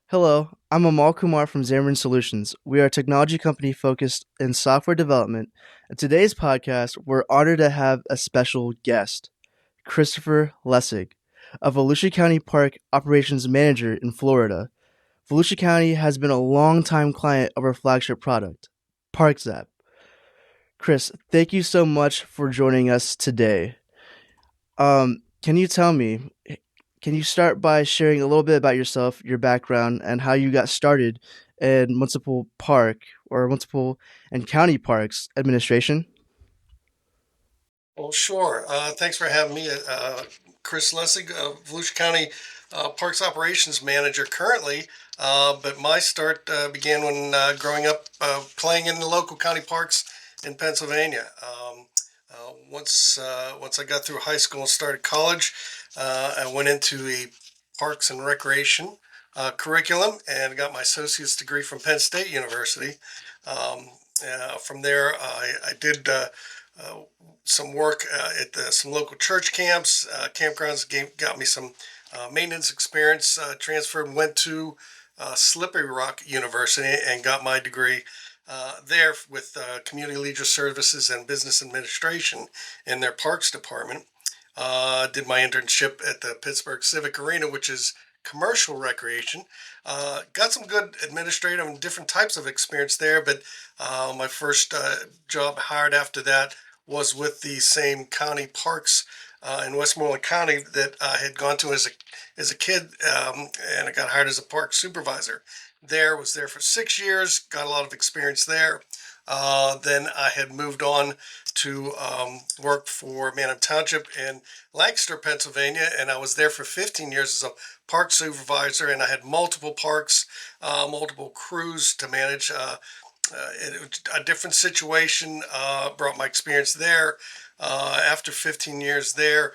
Hello, I'm Amal Kumar from Zamorins Solutions. We are a technology company focused in software development. In today's podcast, we're honored to have a special guest, Christopher Lessig, a Volusia County Park Operations Manager in Florida. Volusia County has been a longtime client of our flagship product, ParkZapp. Chris, thank you so much for joining us today. Can you tell me, can you start by sharing a little bit about yourself, your background, and how you got started in municipal park or municipal and county parks administration? Well, sure. Thanks for having me. Chris Lessig, Volusia County Parks Operations Manager currently. But my start began when growing up playing in the local county parks in Pennsylvania. Once I got through high school and started college, I went into a Parks and Recreation curriculum and got my associate's degree from Penn State University. From there, I did uh, some work at some local church camps, campgrounds. Got me some maintenance experience. Transferred and went to Slippery Rock University and got my degree there with community leisure services and business administration in their parks department. Did my internship at the Pittsburgh Civic Arena, which is commercial recreation. Got some good administrative and different types of experience there, but my first job hired after that was with the same county parks in Westmoreland County that I had gone to as a kid, and I got hired as a park supervisor. Was there for 6 years, got a lot of experience there. Then I had moved on to work for Manham Township in Lancaster, Pennsylvania, and I was there for 15 years as a park supervisor, and I had multiple parks, multiple crews to manage. It was a different situation. Brought my experience there. After 15 years there,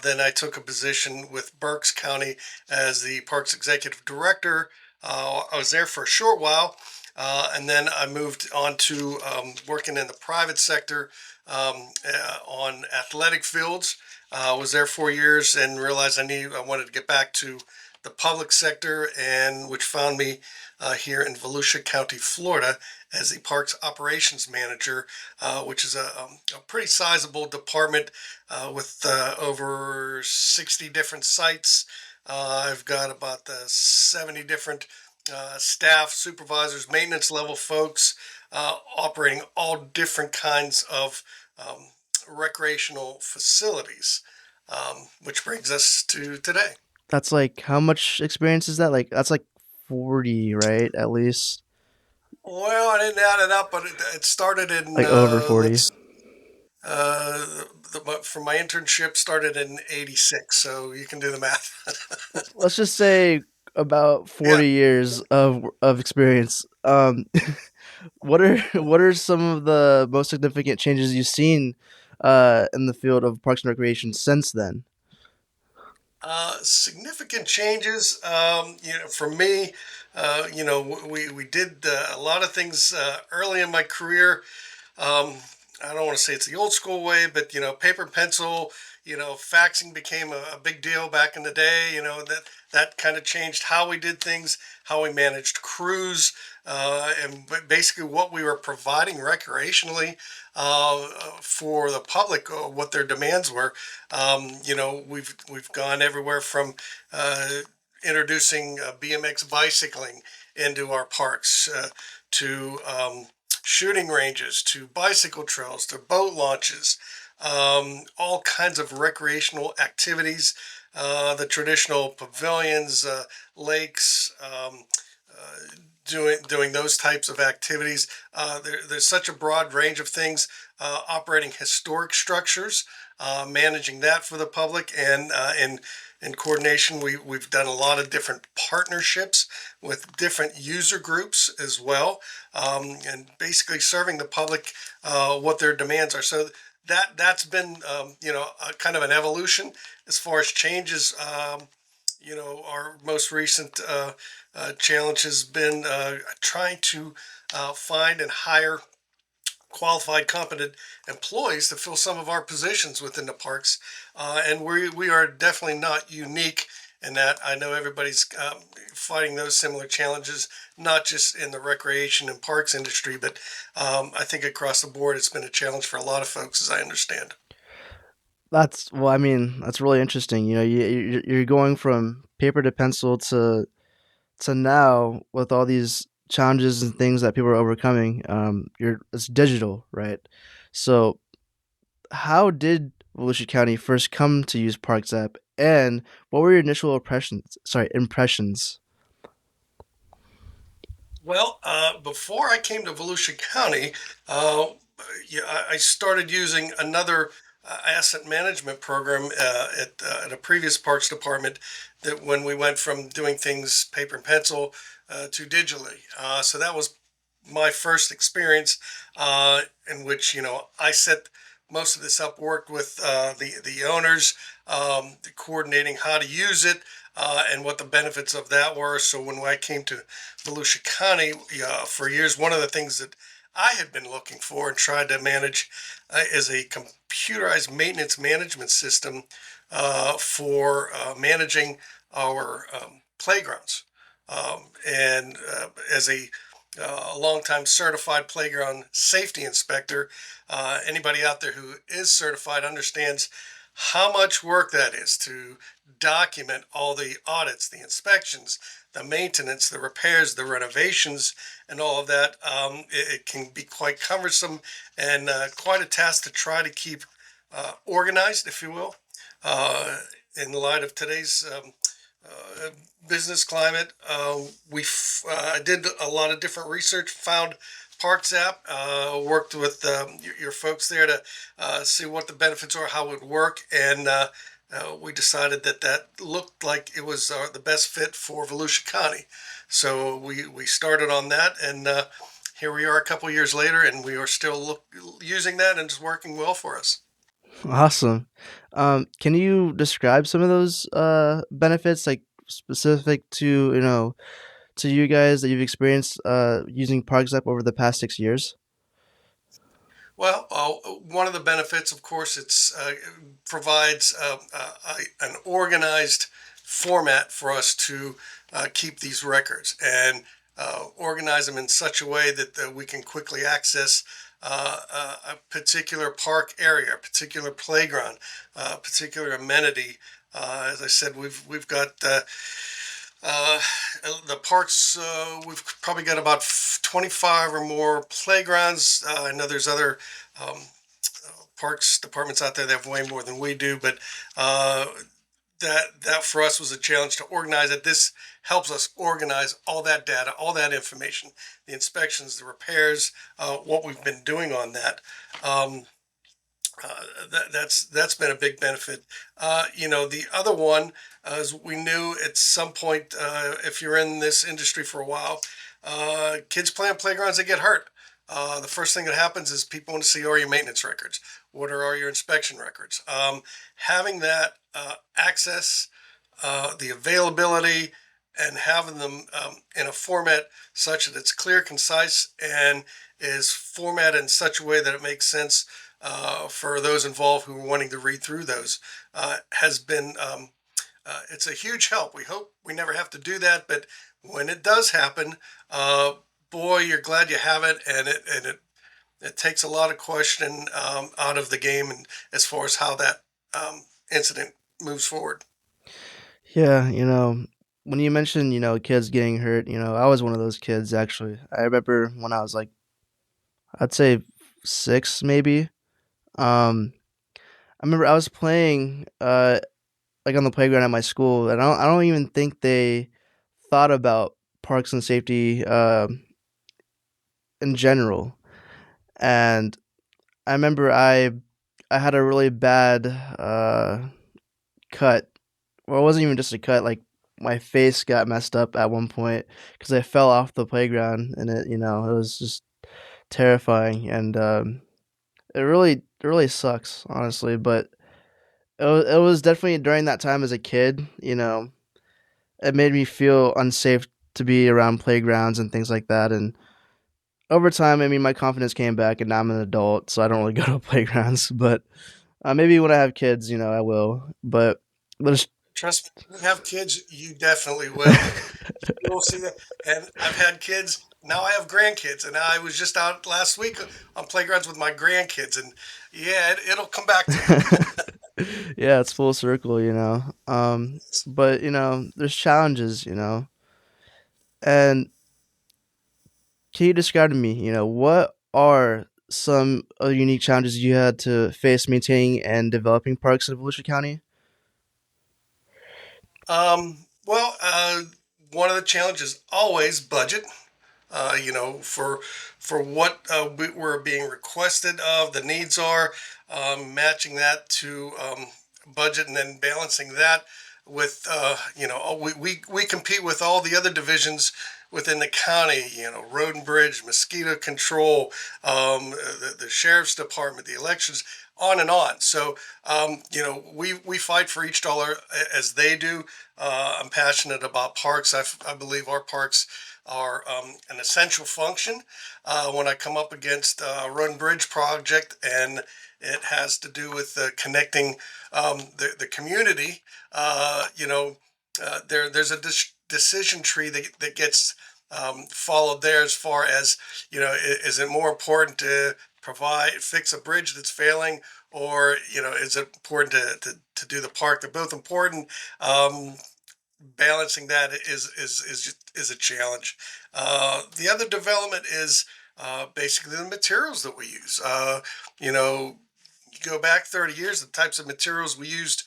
then I took a position with Berks County as the Parks Executive Director. I was there for a short while, and then I moved on to working in the private sector on athletic fields. Was there 4 years and realized I wanted to get back to the public sector, and which found me here in Volusia County, Florida, as the Parks Operations Manager, which is a pretty sizable department with over 60 different sites. I've got about 70 different staff, supervisors, maintenance level folks operating all different kinds of um, recreational facilities, which brings us to today. That's like how much experience is that? Like that's like 40, right? At least Well, I didn't add it up, but it started in like over 40. from my internship started in '86, so you can do the math. Let's just say about Yeah. 40 years of experience. What are some of the most significant changes you've seen in the field of parks and recreation since then? Significant changes. For me, we did a lot of things early in my career. Um, I don't want to say it's the old school way, but paper and pencil. Faxing became a big deal back in the day. That kind of changed how we did things, how we managed crews, and basically what we were providing recreationally for the public, what their demands were. We've gone everywhere from introducing BMX bicycling into our parks to shooting ranges to bicycle trails to boat launches, all kinds of recreational activities, the traditional pavilions, lakes, doing those types of activities. There's such a broad range of things. Operating historic structures, managing that for the public, and in coordination, we've done a lot of different partnerships with different user groups as well, and basically serving the public what their demands are. So that's been a kind of an evolution as far as changes. Our most recent challenge has been trying to find and hire qualified, competent employees to fill some of our positions within the parks. And we are definitely not unique and that I know everybody's fighting those similar challenges, not just in the recreation and parks industry, but I think across the board it's been a challenge for a lot of folks, as I understand. That's well, I mean, that's really interesting. You're going from paper to pencil to now with all these challenges and things that people are overcoming. You're it's digital, right? So, how did Volusia County first come to use ParkZapp, and what were your initial impressions? Sorry, impressions. Well, before I came to Volusia County, yeah, I started using another asset management program at a previous parks department. That when we went from doing things paper and pencil to digitally, so that was my first experience in which I set most of this up, worked with the owners, coordinating how to use it and what the benefits of that were. So when I came to Volusia County for years, one of the things that I had been looking for and tried to manage is a computerized maintenance management system for managing our playgrounds. And as a longtime certified playground safety inspector, anybody out there who is certified understands how much work that is to document all the audits, the inspections, the maintenance, the repairs, the renovations, and all of that. It can be quite cumbersome and quite a task to try to keep organized, if you will, uh, in light of today's uh, business climate. I did a lot of different research, found ParkZapp, worked with your folks there to see what the benefits are, how it would work, and we decided that that looked like it was the best fit for Volusia County. So we started on that, and here we are a couple years later, and we are still using that, and it's working well for us. Awesome. Can you describe some of those benefits, like specific to to you guys that you've experienced using ParkZapp over the past 6 years? Well, one of the benefits, of course, it's provides an organized format for us to keep these records and organize them in such a way that we can quickly access a particular park area, a particular playground, a particular amenity. As I said, we've got uh, the parks, we've probably got about 25 or more playgrounds. I know there's other um, parks departments out there that have way more than we do, but uh, that for us was a challenge to organize it. This helps us organize all that data, all that information, the inspections, the repairs, what we've been doing on that. Um, that's been a big benefit. The other one is we knew at some point, if you're in this industry for a while, kids play on playgrounds, they get hurt. The first thing that happens is people want to see all your maintenance records. What are all your inspection records? Having that access, the availability, and having them in a format such that it's clear, concise, and is formatted in such a way that it makes sense for those involved who are wanting to read through those has been it's a huge help. We hope we never have to do that, but when it does happen, uh, boy, you're glad you have it, and it takes a lot of question out of the game, and as far as how that incident moves forward. Yeah, when you mentioned, kids getting hurt, I was one of those kids actually. I remember when I was like, I'd say 6 maybe. I remember I was playing like on the playground at my school, and I don't even think they thought about parks and safety in general. And I remember I had a really bad cut. Well, it wasn't even just a cut. Like my face got messed up at one point because I fell off the playground, and it was just terrifying, and it really sucks, honestly. But it was definitely during that time as a kid. It made me feel unsafe to be around playgrounds and things like that, and over time, I mean, my confidence came back, and now I'm an adult, so I don't really go to playgrounds. But maybe when I have kids, I will. But there's Trust me, when you have kids, you definitely will. You'll see that. And I've had kids. Now I have grandkids, and I was just out last week on playgrounds with my grandkids, and yeah, it'll come back to you. Yeah, it's full circle, you know. But there's challenges, and can you describe to me, what are some of the unique challenges you had to face maintaining and developing parks in Volusia County? Well, one of the challenges always budget. For what we're being requested of, the needs are, matching that to budget, and then balancing that with, we compete with all the other divisions within the county, road and bridge, mosquito control, the sheriff's department, the elections, on and on. So, we fight for each dollar as they do. I'm passionate about parks. I believe our parks are an essential function. When I come up against a road and bridge project, and it has to do with connecting the community, there's a decision tree that gets followed there, as far as, is it more important to fix a bridge that's failing, or is it important to do the park? They're both important. Balancing that is a challenge. The other development is basically the materials that we use. You go back 30 years, the types of materials we used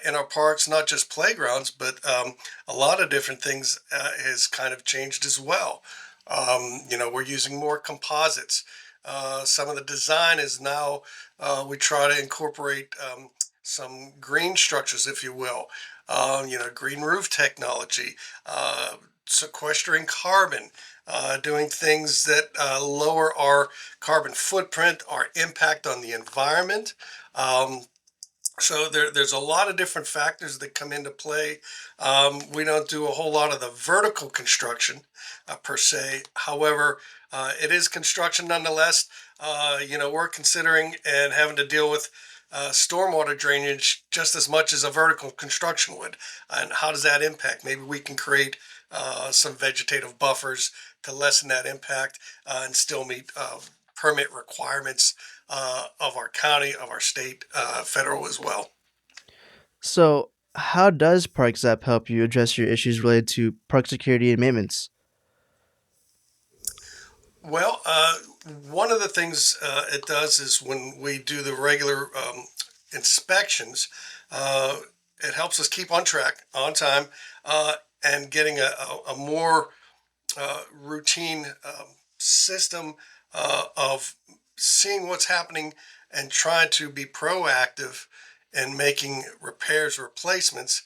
in our parks, not just playgrounds, but a lot of different things has kind of changed as well. We're using more composites. Some of the design is now, we try to incorporate some green structures, if you will, green roof technology, sequestering carbon, doing things that lower our carbon footprint, our impact on the environment. Um, so there's a lot of different factors that come into play. We don't do a whole lot of the vertical construction per se. However, it is construction nonetheless. We're considering and having to deal with stormwater drainage just as much as a vertical construction would. And how does that impact? Maybe we can create some vegetative buffers to lessen that impact, and still meet permit requirements of our county, of our state, federal as well. So, how does ParkZapp help you address your issues related to park security and maintenance? Well, one of the things it does is, when we do the regular inspections, uh, it helps us keep on track, on time, and getting a more routine system of seeing what's happening, and trying to be proactive and making repairs, replacements,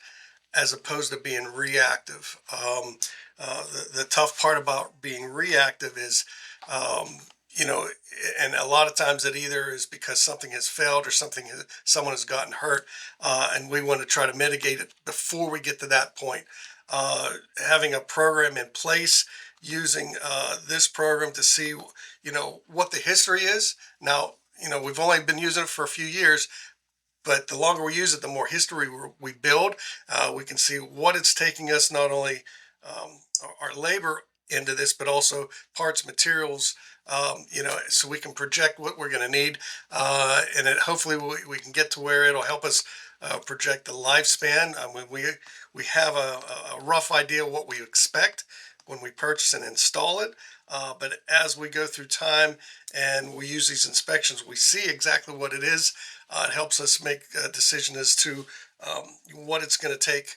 as opposed to being reactive. The tough part about being reactive is, um, you know, and a lot of times it either is because something has failed, or someone has gotten hurt, and we want to try to mitigate it before we get to that point. Having a program in place, using this program to see, what the history is. Now, we've only been using it for a few years, but the longer we use it, the more history we build. We can see what it's taking us, not only our labor into this, but also parts, materials, so we can project what we're going to need. And it, hopefully we can get to where it'll help us project the lifespan. I mean, we have a rough idea what we expect when we purchase and install it. But as we go through time and we use these inspections, we see exactly what it is. It helps us make a decision as to what it's going to take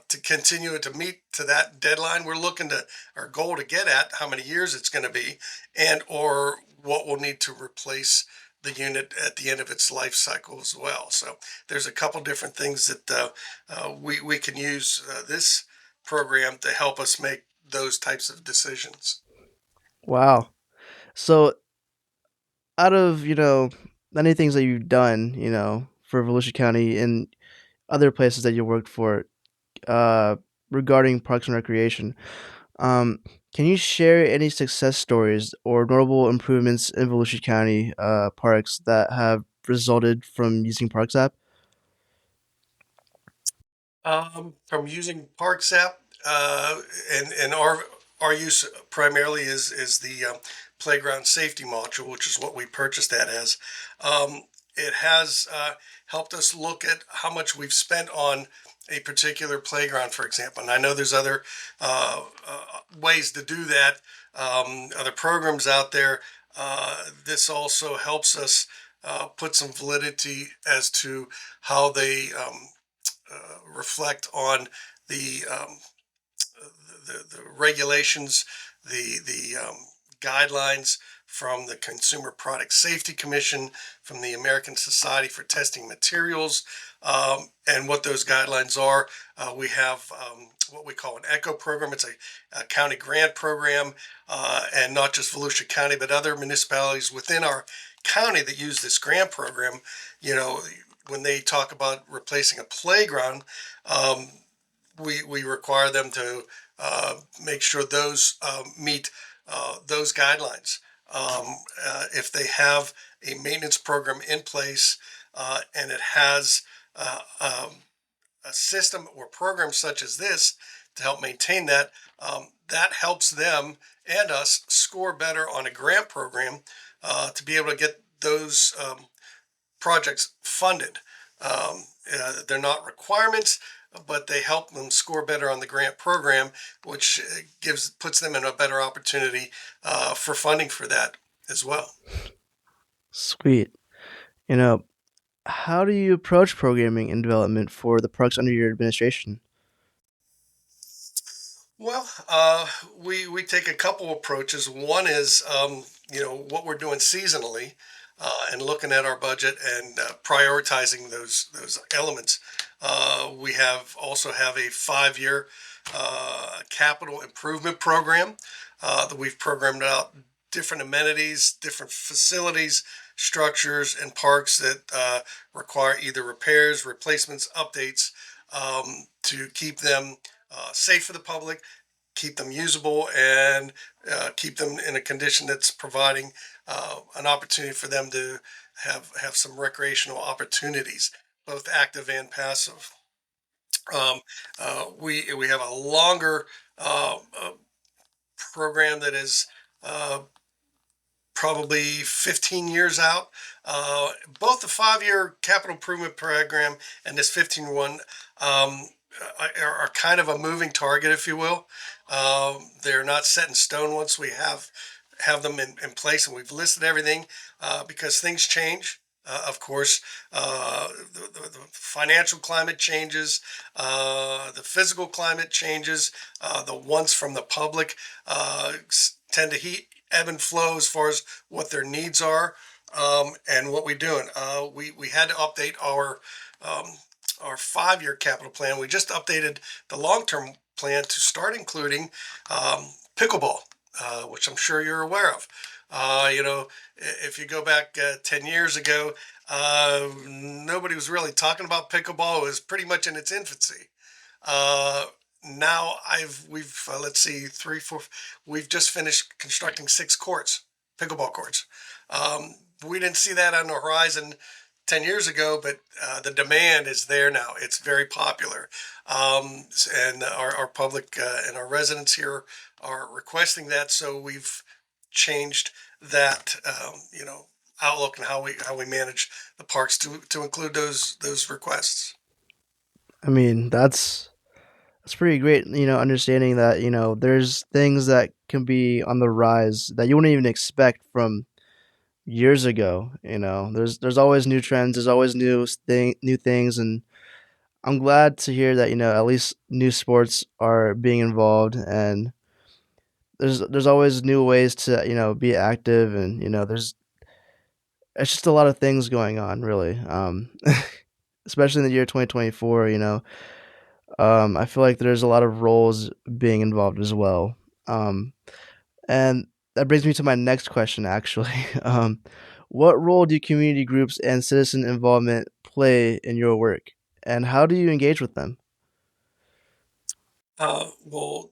to continue to meet to that deadline we're looking to, our goal to get at, how many years it's going to be, and or what we'll need to replace the unit at the end of its life cycle as well. So there's a couple different things that we can use this program to help us make those types of decisions. Wow. So, out of many things that you've done, for Volusia County and other places that you worked for, uh, regarding parks and recreation, um, can you share any success stories or notable improvements in Volusia County parks that have resulted from using ParkZapp? From using ParkZapp, and our use primarily is the playground safety module, which is what we purchased that as. It has helped us look at how much we've spent on a particular playground, for example. And I know there's other ways to do that, other programs out there. This also helps us put some validity as to how they reflect on the, um, the regulations, the guidelines from the Consumer Product Safety Commission, from the American Society for Testing Materials, and what those guidelines are. We have what we call an ECHO program. It's a county grant program, and not just Volusia County, but other municipalities within our county that use this grant program. You know, when they talk about replacing a playground, um, we require them to make sure those meet those guidelines. If they have a maintenance program in place, and it has a system or program such as this to help maintain that, that helps them and us score better on a grant program to be able to get those projects funded. They're not requirements, but they help them score better on the grant program, which puts them in a better opportunity for funding for that as well. Sweet. You know, how do you approach programming and development for the parks under your administration? Well, we take a couple approaches. One is what we're doing seasonally, and looking at our budget and prioritizing those elements. We have also have a 5 year capital improvement program that we've programmed out different amenities, different facilities, structures, and parks that require either repairs, replacements, updates, to keep them safe for the public, keep them usable, and keep them in a condition that's providing an opportunity for them to have some recreational opportunities, both active and passive. We have a longer program that is uh, probably 15 years out. Both the 5 year capital improvement program and this 15 one are kind of a moving target, if you will. They're not set in stone once we have them in place and we've listed everything, because things change. Of course, the financial climate changes, the physical climate changes, the wants from the public tend to ebb and flow as far as what their needs are, and what we're doing. We had to update um, our 5 year capital plan. We just updated the long term plan to start including pickleball, which I'm sure you're aware of. If you go back 10 years ago, nobody was really talking about pickleball. It was pretty much in its infancy. Uh, Now we've let's see, three, four. We've just finished constructing 6 courts, pickleball courts. Um, we didn't see that on the horizon 10 years ago, but the demand is there now. It's very popular, and our public and our residents here are requesting that. So we've changed that, outlook and how we manage the parks to include those requests. I mean, that's pretty great, understanding that, there's things that can be on the rise that you wouldn't even expect from years ago, There's always new trends, there's always new things, and I'm glad to hear that, at least new sports are being involved, and there's always new ways to, be active, and there's it's just a lot of things going on, really. Especially in the year 2024, I feel like there's a lot of roles being involved as well. Um, and that brings me to my next question, actually. What role do community groups and citizen involvement play in your work, and how do you engage with them? Well,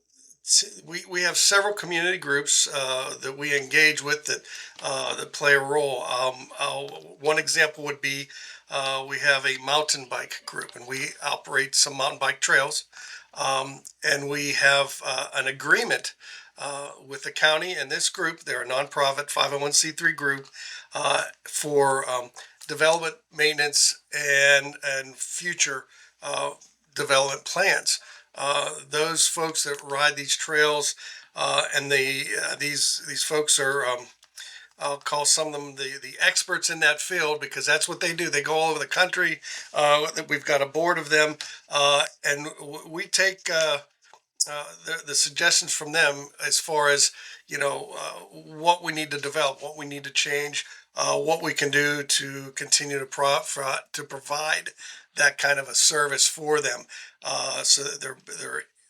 we have several community groups that we engage with that play a role. One example would be we have a mountain bike group, and we operate some mountain bike trails. And we have an agreement with the county and this group. They're a nonprofit 501c3 group for development, maintenance, and future development plans. Those folks that ride these trails, and these folks are I'll call some of them the experts in that field, because that's what they do. They go all over the country. We've got a board of them, and we take the suggestions from them as far as what we need to develop, what we need to change, what we can do to continue to provide that kind of a service for them. So that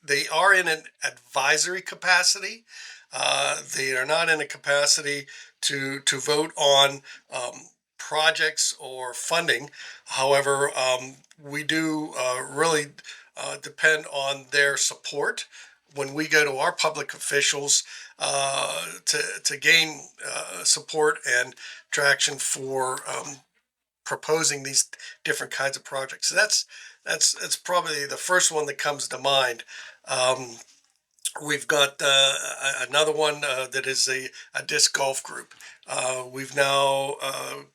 they are in an advisory capacity. They are not in a capacity to vote on projects or funding. However, we do really depend on their support when we go to our public officials to gain support and traction for proposing these different kinds of projects. So that's probably the first one that comes to mind. Um, We've got another one that is a disc golf group. We've now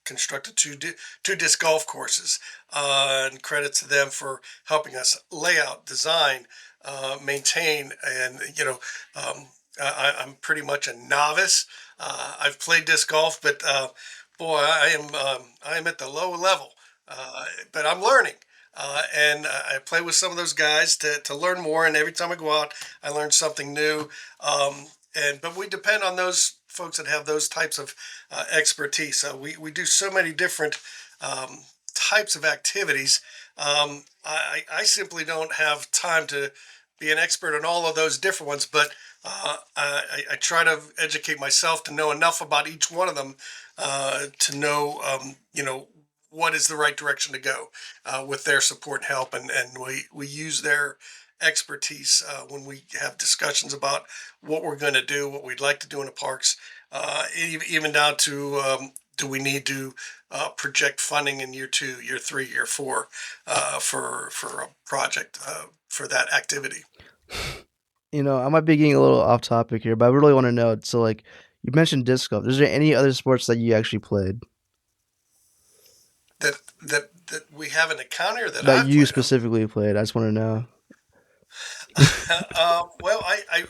constructed two disc golf courses, and credit to them for helping us lay out, design, maintain, and I'm pretty much a novice. I've played disc golf, but boy, I am at the low level, but I'm learning. And I play with some of those guys to learn more. And every time I go out, I learn something new. But we depend on those folks that have those types of expertise. We do so many different um, types of activities. I simply don't have time to be an expert on all of those different ones, but I try to educate myself to know enough about each one of them to know, what is the right direction to go with their support and help. And we use their expertise when we have discussions about what we're going to do, what we'd like to do in the parks, even down to do we need to project funding in year 2, year 3, year 4 for a project for that activity. I might be getting a little off topic here, but I really want to know. So, like, you mentioned disc golf. Is there any other sports that you actually played That we have an account here that that I've you played on. specifically played? I just want to know. Well, I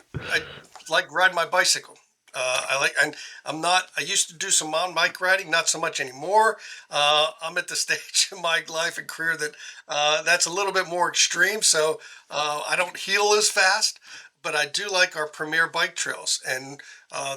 like riding my bicycle. And I'm not, I used to do some mountain bike riding, not so much anymore. I'm at the stage in my life and career that that's a little bit more extreme. So I don't heal as fast, but I do like our premier bike trails. And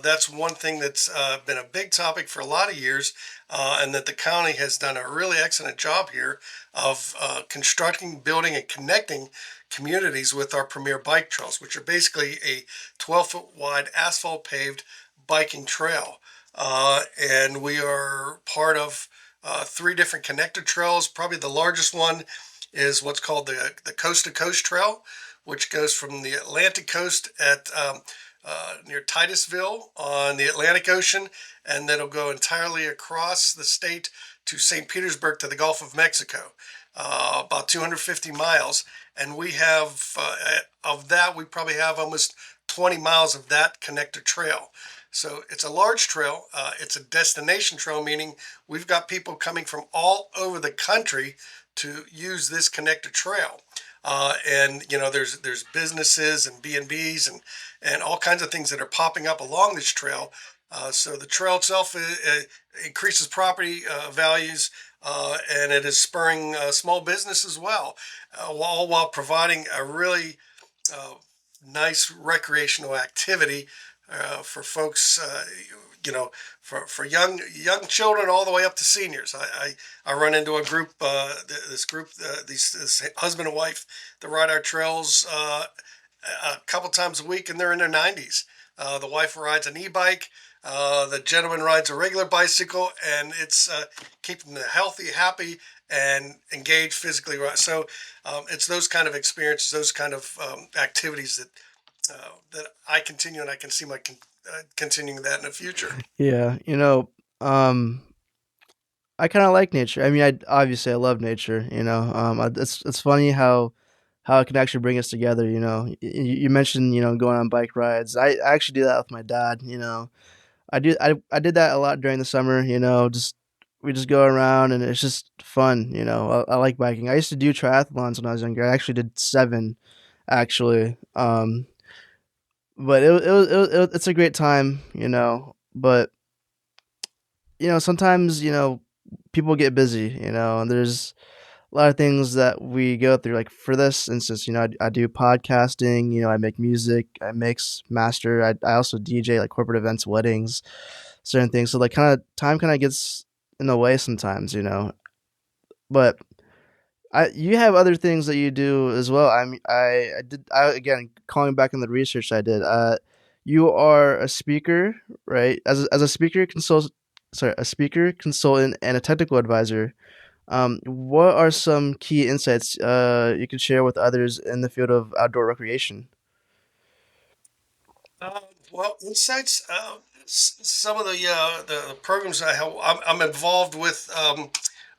that's one thing that's been a big topic for a lot of years, and that the county has done a really excellent job here of constructing, building, and connecting communities with our premier bike trails, which are basically a 12-foot wide asphalt paved biking trail. And we are part of 3 different connector trails. Probably the largest one is what's called the Coast to Coast Trail, which goes from the Atlantic coast at near Titusville on the Atlantic Ocean, and then it'll go entirely across the state to St. Petersburg to the Gulf of Mexico, about 250 miles. And we have, of that, we probably have almost 20 miles of that connector trail. So it's a large trail. It's a destination trail, meaning we've got people coming from all over the country to use this connector trail. And there's businesses and B&Bs and all kinds of things that are popping up along this trail. So the trail itself increases property values, and it is spurring small business as well, all while providing a really uh, nice recreational activity for folks, for young children all the way up to seniors. I run into a group, this group, this husband and wife that ride our trails a couple times a week, and they're in their 90s. The wife rides an e-bike. The gentleman rides a regular bicycle, and it's keeping them healthy, happy, and engaged physically. So it's those kind of experiences, those kind of activities that I continue, and I can see continuing that in the future. Yeah, um, I kind of like nature. I mean, I obviously I love nature. It's funny how it can actually bring us together. You mentioned going on bike rides. I actually do that with my dad. I did that a lot during the summer. Just we just go around and it's just fun. I like biking. I used to do triathlons when I was younger. I actually did seven, actually. But it's a great time. But sometimes people get busy. And there's a lot of things that we go through. Like for this instance, I do podcasting. I make music. I mix, master. I also DJ like corporate events, weddings, certain things. So like kind of time kind of gets in the way sometimes. But you have other things that you do as well. I did. Again, calling back on the research I did. You are a speaker, right? As a speaker consult, sorry, a speaker, consultant, and a technical advisor. What are some key insights you could share with others in the field of outdoor recreation? Uh, well, insights. Some of the programs I help. I'm involved with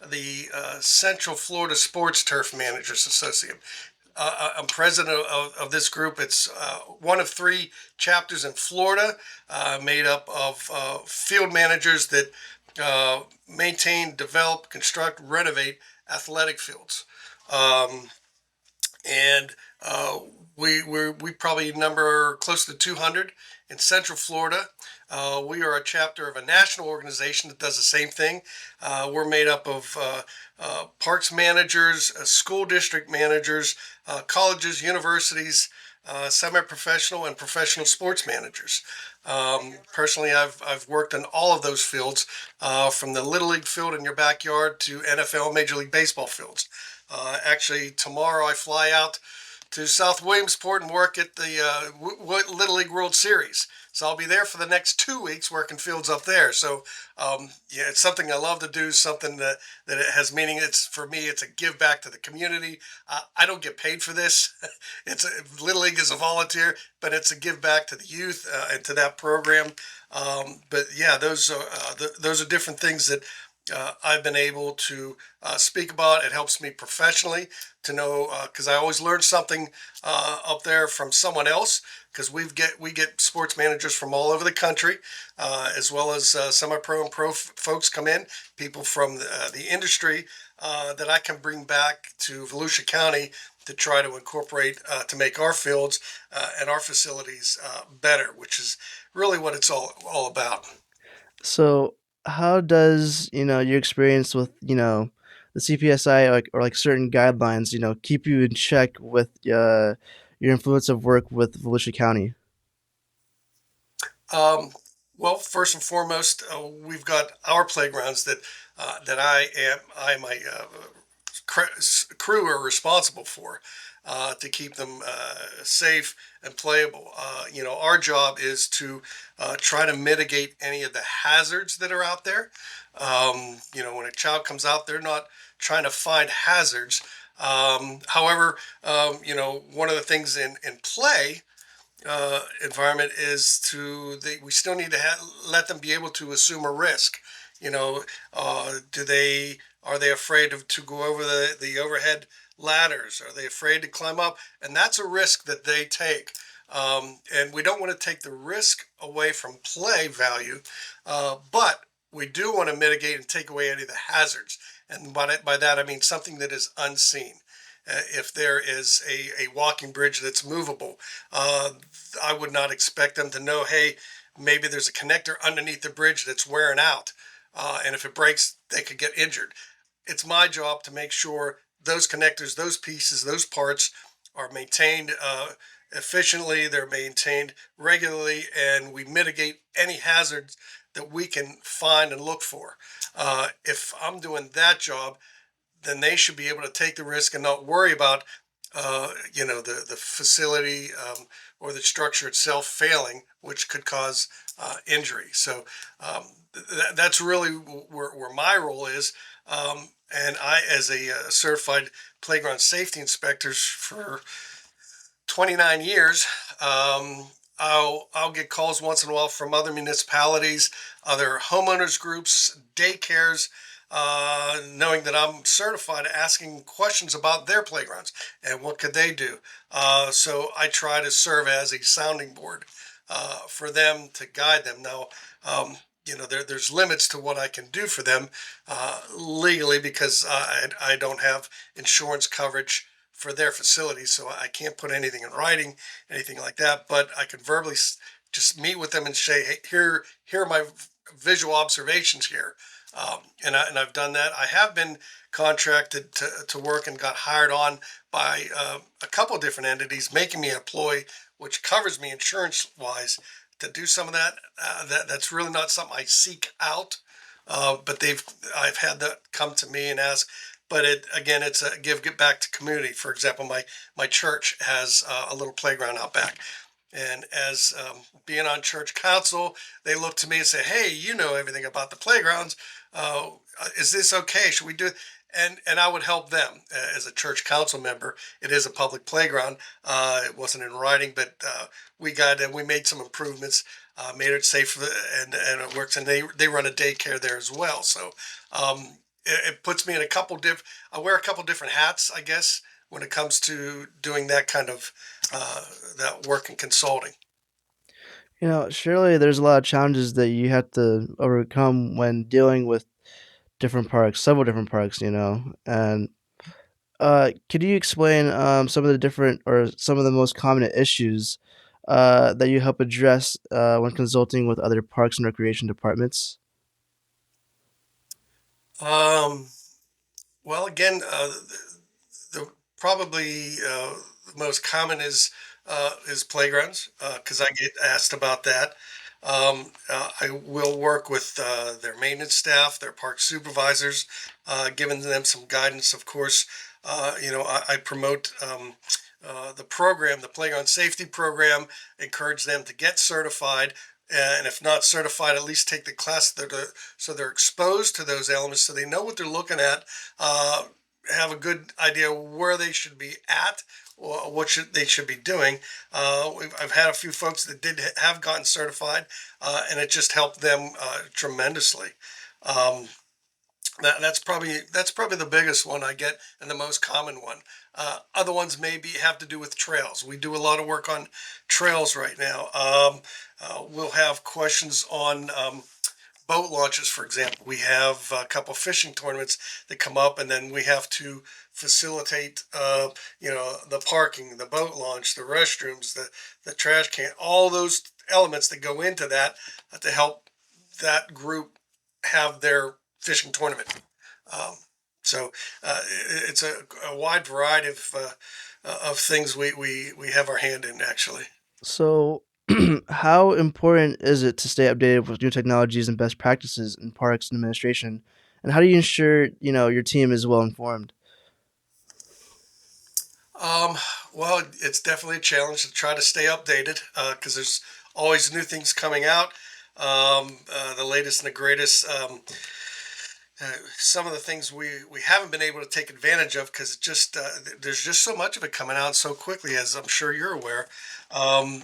the Central Florida Sports Turf Managers Association. I'm president of this group. It's one of three chapters in Florida, made up of field managers that maintain, develop, construct, renovate athletic fields. Um, and we probably number close to 200 in Central Florida. We are a chapter of a national organization that does the same thing. We're made up of parks managers, school district managers, colleges, universities, semi-professional and professional sports managers. Personally, I've worked in all of those fields, from the Little League field in your backyard to NFL Major League Baseball fields. Actually, tomorrow I fly out to South Williamsport and work at the Little League World Series. So I'll be there for the next 2 weeks working fields up there. So yeah, it's something I love to do. Something that it has meaning. It's for me. It's a give back to the community. I don't get paid for this. Little League is a volunteer, but it's a give back to the youth and to that program. But yeah, those are different things that I've been able to speak about. It helps me professionally to know, because I always learn something up there from someone else. Because we get sports managers from all over the country, as well as semi-pro and pro folks come in, people from the industry that I can bring back to Volusia County to try to incorporate to make our fields and our facilities better, which is really what it's all about. So, how does your experience with the CPSI or like certain guidelines keep you in check with your influence of work with Volusia County? Um, well, first and foremost, we've got our playgrounds that I and my crew are responsible for to keep them safe and playable. Our job is to try to mitigate any of the hazards that are out there. When a child comes out, they're not trying to find hazards. However, one of the things in play environment is we still need to let them be able to assume a risk. Do they are they afraid to go over the overhead ladders? Are they afraid to climb up? And that's a risk that they take. And we don't want to take the risk away from play value, but we do want to mitigate and take away any of the hazards. And by that I mean something that is unseen. If there is a walking bridge that's movable, uh, I would not expect them to know, hey, maybe there's a connector underneath the bridge that's wearing out. And if it breaks, they could get injured. It's my job to make sure those connectors, those pieces, those parts are maintained efficiently, they're maintained regularly, and we mitigate any hazards that we can find and look for. If I'm doing that job, then they should be able to take the risk and not worry about the facility or the structure itself failing, which could cause injury. So that's really where my role is. And I, as a certified playground safety inspector for 29 years, I'll get calls once in a while from other municipalities, other homeowners groups, daycares, knowing that I'm certified, asking questions about their playgrounds and what could they do. So I try to serve as a sounding board for them to guide them. Now, there's limits to what I can do for them legally because I don't have insurance coverage for their facilities, so I can't put anything in writing, anything like that. But I can verbally just meet with them and say, "Hey, here are my visual observations here," and I've done that. I have been contracted to work and got hired on by a couple of different entities, making me an employee, which covers me insurance wise to do some of that. That's really not something I seek out, but I've had that come to me and ask. But it's a give back to community. For example, my church has a little playground out back, and as being on church council, they look to me and say, "Hey, you know everything about the playgrounds. Uh, is this okay? Should we do it?" And I would help them as a church council member. It is a public playground. It wasn't in writing, but we made some improvements, made it safe, and it works. And they run a daycare there as well. So it puts me in a couple different. I wear a couple different hats, I guess, when it comes to doing that kind of that work in consulting. Surely there's a lot of challenges that you have to overcome when dealing with different parks, several different parks, and could you explain some of the different or some of the most common issues that you help address when consulting with other parks and recreation departments? Um, well, again, the probably the most common is playgrounds because I get asked about that. I will work with their maintenance staff, their park supervisors, giving them some guidance. Of course, I promote the program, the playground safety program, encourage them to get certified. And if not certified, at least take the class so they're exposed to those elements, so they know what they're looking at, have a good idea where they should be at or what they should be doing. I've had a few folks that did have gotten certified, and it just helped them tremendously. Um, that's probably the biggest one I get and the most common one. Other ones maybe have to do with trails. We do a lot of work on trails right now. We'll have questions on boat launches, for example. We have a couple fishing tournaments that come up, and then we have to facilitate, the parking, the boat launch, the restrooms, the trash can, all those elements that go into that to help that group have their fishing tournament. Um, so it's a wide variety of things we have our hand in actually. So, how important is it to stay updated with new technologies and best practices in parks and administration? And how do you ensure your team is well informed? Um, well, it's definitely a challenge to try to stay updated because there's always new things coming out. The latest and the greatest. Some of the things we haven't been able to take advantage of because just there's just so much of it coming out so quickly, as I'm sure you're aware. Um,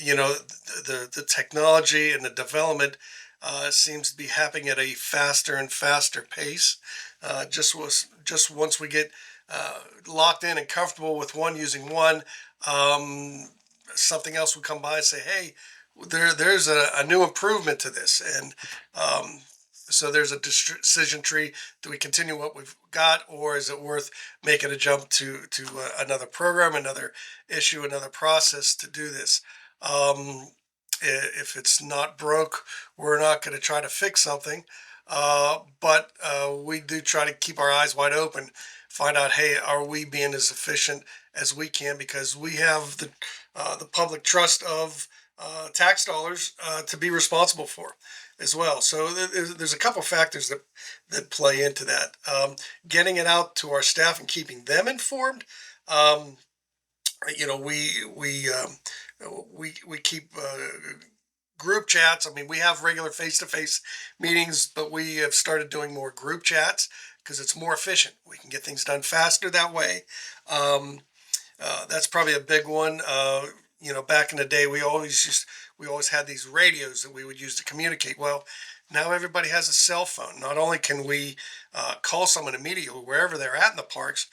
the technology and the development seems to be happening at a faster and faster pace. Just once we get locked in and comfortable with one using one, um, something else will come by and say, "Hey, there's a new improvement to this," and so there's a decision tree. Do we continue what we've got, or is it worth making a jump to another program, another issue, another process to do this? Um, if it's not broke, we're not going to try to fix something. But we do try to keep our eyes wide open, find out, hey, are we being as efficient as we can? Because we have the public trust of tax dollars to be responsible for as well. So there's a couple factors that play into that. Getting it out to our staff and keeping them informed. Um, you know, we keep group chats. I mean, we have regular face-to-face meetings, but we have started doing more group chats because it's more efficient. We can get things done faster that way. That's probably a big one. Back in the day, we always had these radios that we would use to communicate. Well, now everybody has a cell phone. Not only can we call someone immediately wherever they're at in the parks,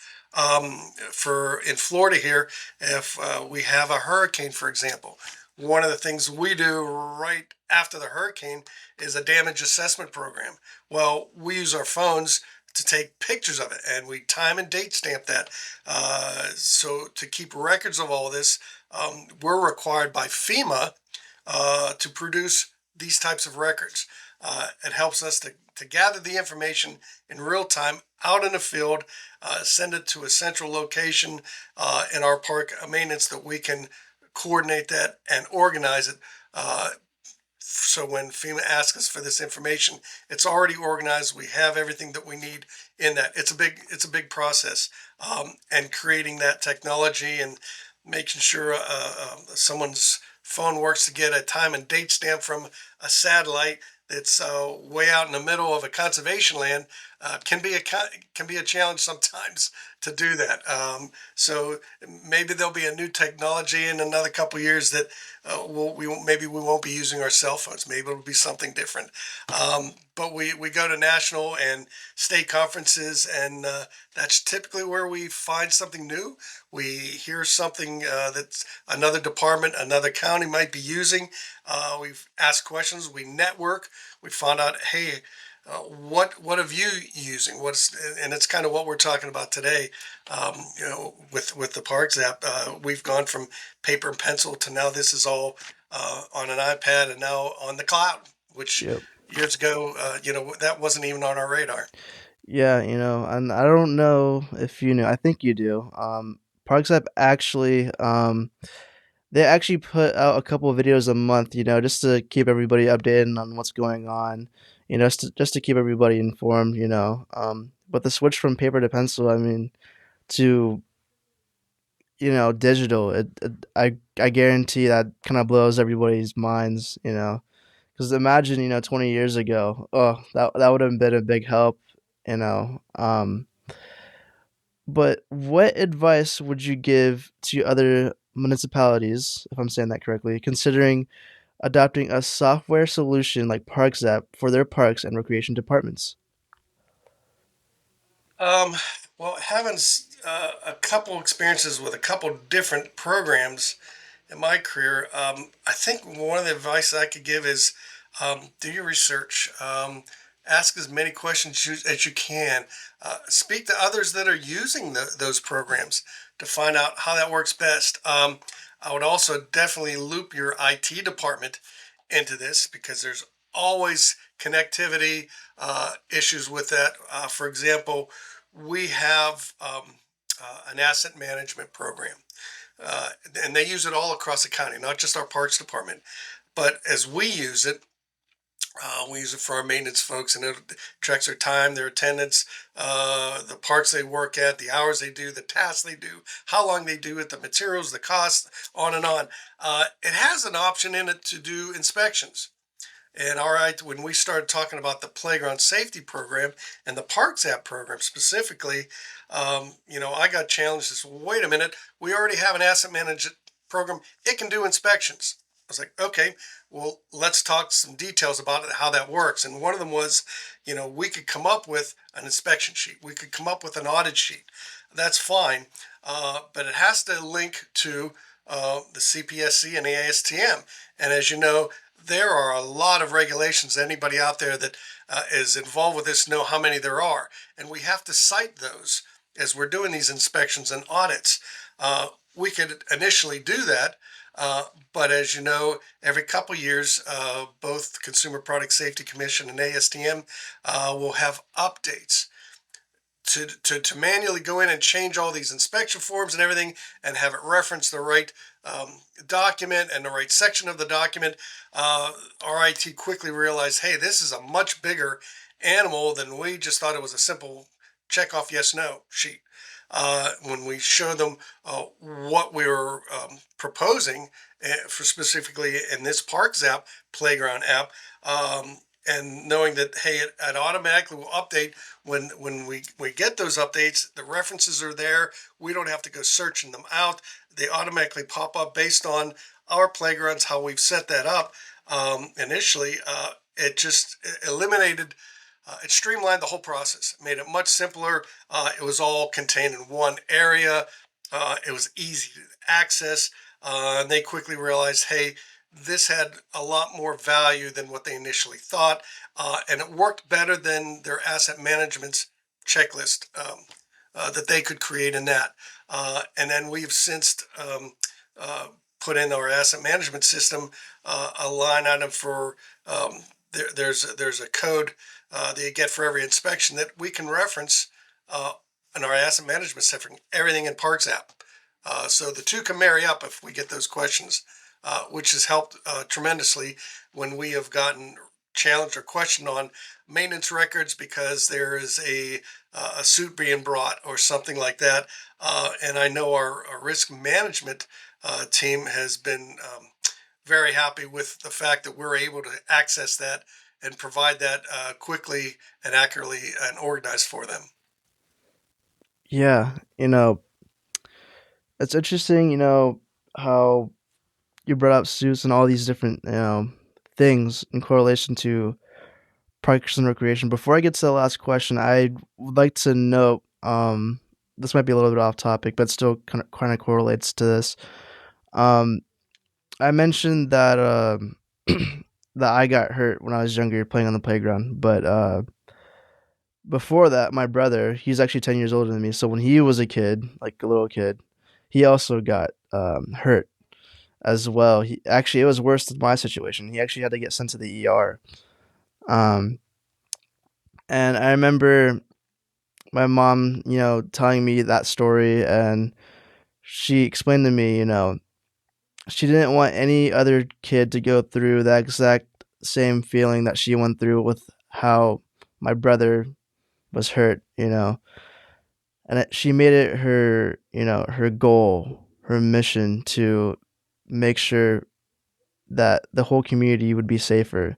for in Florida here, if we have a hurricane, for example, one of the things we do right after the hurricane is a damage assessment program. Well, we use our phones to take pictures of it, and we time and date stamp that. So to keep records of all this, we're required by FEMA to produce these types of records. It helps us to gather the information in real time out in the field, send it to a central location in our park maintenance that we can coordinate that and organize it. So when FEMA asks us for this information, it's already organized. We have everything that we need in that. It's a big process, and creating that technology and making sure someone's phone works to get a time and date stamp from a satellite that's way out in the middle of a conservation land can be a challenge sometimes to do that. So maybe there'll be a new technology in another couple of years that maybe we won't be using our cell phones. Maybe it'll be something different. But we go to national and state conferences, and that's typically where we find something new. We hear something that another department, another county might be using. We've asked questions. We network. We found out, hey, what have you using? And it's kind of what we're talking about today. With the ParkZapp, we've gone from paper and pencil to now this is all on an iPad and now on the cloud, which Yep. years ago, that wasn't even on our radar. Yeah, and I don't know if you know. I think you do. ParkZapp actually, they actually put out a couple of videos a month, just to keep everybody updated on what's going on, just to keep everybody informed, But the switch from paper to pencil, I mean, to digital, I guarantee that kind of blows everybody's minds, because imagine, 20 years ago, oh, that would have been a big help, you know. But what advice would you give to other municipalities, if I'm saying that correctly, considering adopting a software solution like ParkZapp for their parks and recreation departments? Um, well, having a couple experiences with a couple different programs in my career, I think one of the advice I could give is do your research. Ask as many questions as you can. Speak to others that are using those programs to find out how that works best. I would also definitely loop your IT department into this because there's always connectivity issues with that. For example, we have an asset management program, and they use it all across the county, not just our parks department. But as we use it for our maintenance folks, and it tracks their time, their attendance, the parks they work at, the hours they do, the tasks they do, how long they do it, the materials, the costs, on and on. It has an option in it to do inspections. And all right, when we started talking about the playground safety program and the ParkZapp program specifically, I got challenged. This, wait a minute, we already have an asset management program. It can do inspections. I was like, okay, well, let's talk some details about it, how that works. And one of them was, we could come up with an inspection sheet. We could come up with an audit sheet. That's fine, but it has to link to the CPSC and the ASTM. And as you know, there are a lot of regulations. Anybody out there that is involved with this know how many there are, and we have to cite those as we're doing these inspections and audits. We could initially do that, but as you know, every couple of years, both Consumer Product Safety Commission and ASTM will have updates to manually go in and change all these inspection forms and everything and have it reference the right document and the right section of the document. RIT quickly realized, hey, this is a much bigger animal than we just thought it was a simple check off yes no sheet. When we showed them what we were for specifically in this ParkZapp playground app, and knowing that, hey, it automatically will update when we get those updates. The references are there. We don't have to go searching them out. They automatically pop up based on our playgrounds, how we've set that up. Initially, it just eliminated, it streamlined the whole process, made it much simpler. It was all contained in one area. It was easy to access. And they quickly realized, hey, this had a lot more value than what they initially thought, and it worked better than their asset management's checklist that they could create in that. And then we've since put in our asset management system a line item for there's a code that you get for every inspection that we can reference in our asset management system, everything in ParkZapp. So the two can marry up if we get those questions, which has helped tremendously when we have gotten challenged or questioned on maintenance records because there is a suit being brought or something like that. And I know our risk management team has been very happy with the fact that we're able to access that and provide that quickly and accurately and organized for them. Yeah, it's interesting, how you brought up suits and all these different, things in correlation to parks and recreation. Before I get to the last question, I would like to note, this might be a little bit off topic, but still kind of correlates to this. Um, I mentioned that that I got hurt when I was younger playing on the playground, but before that, my brother, he's actually 10 years older than me. So when he was a kid, like a little kid, he also got hurt as well. He actually, it was worse than my situation. He actually had to get sent to the ER. Um, and I remember my mom, telling me that story, and she explained to me, she didn't want any other kid to go through that exact same feeling that she went through with how my brother was hurt, and she made it her, her goal, her mission to make sure that the whole community would be safer.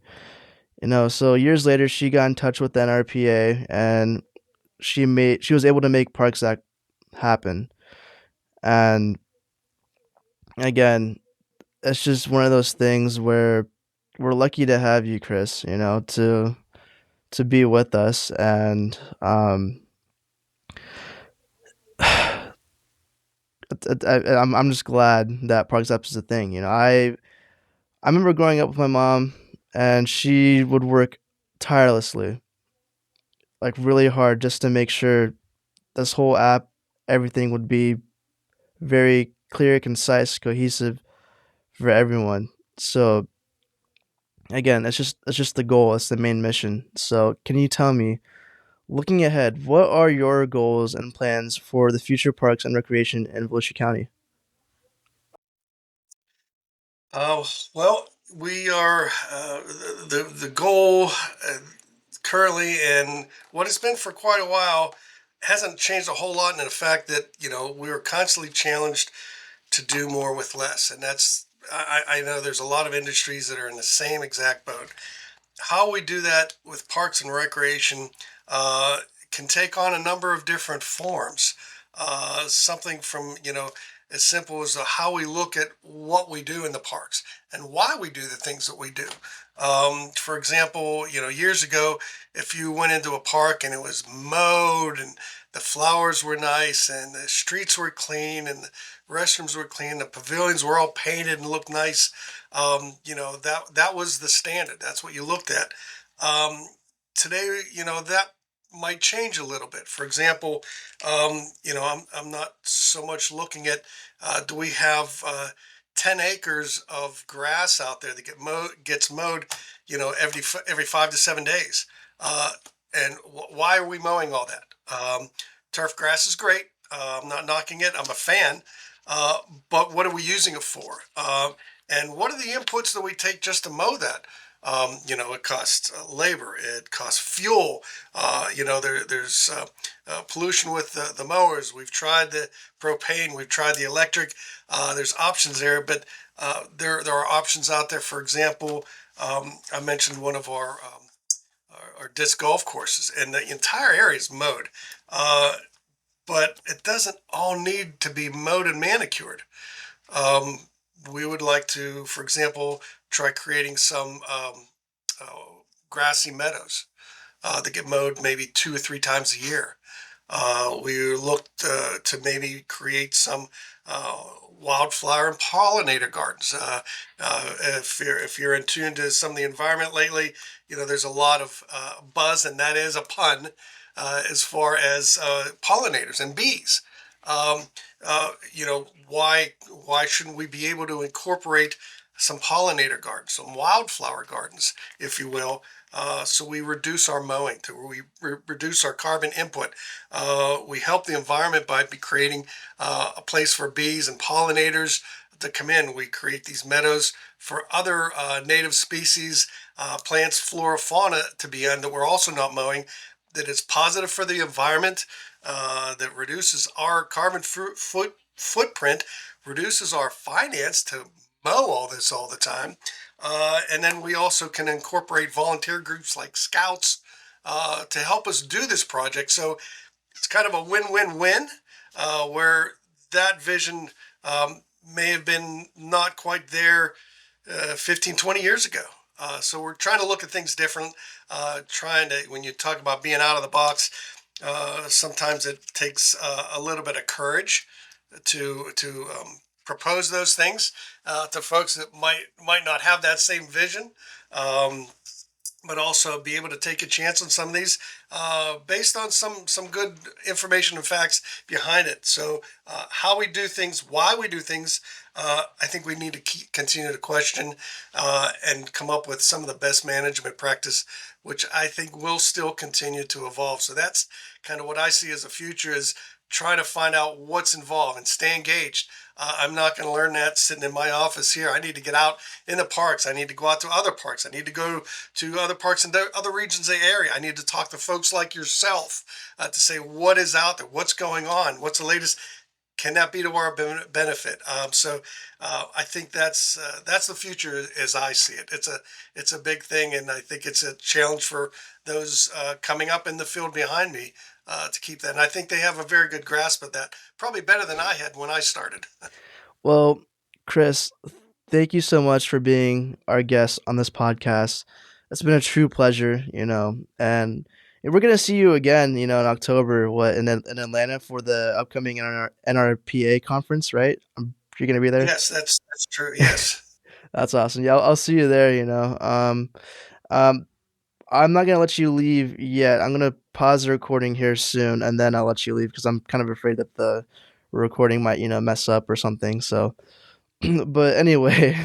So years later, she got in touch with the NRPA, and she was able to make ParkZapp happen. And again, it's just one of those things where we're lucky to have you, Chris. To be with us, and I'm just glad that ParkZapp is a thing. I remember growing up with my mom, and she would work tirelessly, like really hard, just to make sure this whole app, everything would be very clear, concise, cohesive for everyone. So again, it's just the goal. It's the main mission. So can you tell me, looking ahead, what are your goals and plans for the future parks and recreation in Volusia County? Uh, well, we are the goal currently, and what it's been for quite a while, hasn't changed a whole lot in the fact that we are constantly challenged to do more with less, and that's I know there's a lot of industries that are in the same exact boat. How we do that with parks and recreation can take on a number of different forms. Something from as simple as how we look at what we do in the parks and why we do the things that we do. For example, years ago, if you went into a park and it was mowed and the flowers were nice and the streets were clean and the restrooms were clean, the pavilions were all painted and looked nice. That was the standard. That's what you looked at. Today, that might change a little bit. For example, I'm not so much looking at do we have 10 acres of grass out there that gets mowed, every 5 to 7 days. Uh, and why are we mowing all that? Turf grass is great. I'm not knocking it. I'm a fan. Uh, but what are we using it for? And what are the inputs that we take just to mow that? It costs labor, it costs fuel. There's pollution with the mowers. We've tried the propane, we've tried the electric. There's options there, but there are options out there. For example, I mentioned one of our or disc golf courses, and the entire area is mowed. Uh, but it doesn't all need to be mowed and manicured. Um, we would like to, for example, try creating some grassy meadows that get mowed maybe 2 or 3 times a year. We looked to maybe create some uh, wildflower and pollinator gardens. If you're in tune to some of the environment lately, there's a lot of buzz, and that is a pun as far as pollinators and bees. Um, why shouldn't we be able to incorporate some pollinator gardens, some wildflower gardens, if you will, so we reduce our mowing, reduce our carbon input. We help the environment by creating a place for bees and pollinators to come in. We create these meadows for other native species, plants, flora, fauna to be in that we're also not mowing. That is positive for the environment, that reduces our carbon footprint, reduces our finance to mow all this all the time. And then we also can incorporate volunteer groups like scouts to help us do this project. So it's kind of a win-win-win, where that vision may have been not quite there 15, 20 years ago. So we're trying to look at things different, when you talk about being out of the box, sometimes it takes a little bit of courage to propose those things to folks that might not have that same vision. Um, but also be able to take a chance on some of these based on some good information and facts behind it. So how we do things, why we do things, I think we need to continue to question and come up with some of the best management practice, which I think will still continue to evolve. So that's kind of what I see as a future, is trying to find out what's involved and stay engaged. I'm not going to learn that sitting in my office here. I need to get out in the parks. I need to go out to other parks. I need to go to other parks in other regions of the area. I need to talk to folks like yourself to say what is out there, what's going on, what's the latest. Can that be to our benefit? I think that's the future as I see it. It's a big thing, and I think it's a challenge for those coming up in the field behind me to keep that. And I think they have a very good grasp of that, probably better than I had when I started. Well, Chris, thank you so much for being our guest on this podcast. It's been a true pleasure, and we're gonna see you again, in October, in Atlanta for the upcoming NRPA conference, right? You're gonna be there. Yes, that's true. Yes. That's awesome. Yeah, I'll see you there. Um, I'm not gonna let you leave yet. I'm gonna pause the recording here soon, and then I'll let you leave because I'm kind of afraid that the recording might, mess up or something. So, but anyway,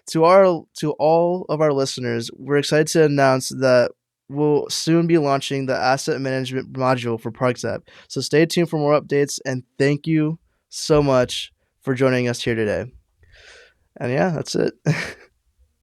to all of our listeners, we're excited to announce that we'll soon be launching the asset management module for ParkZapp. So stay tuned for more updates, and thank you so much for joining us here today. And yeah, that's it.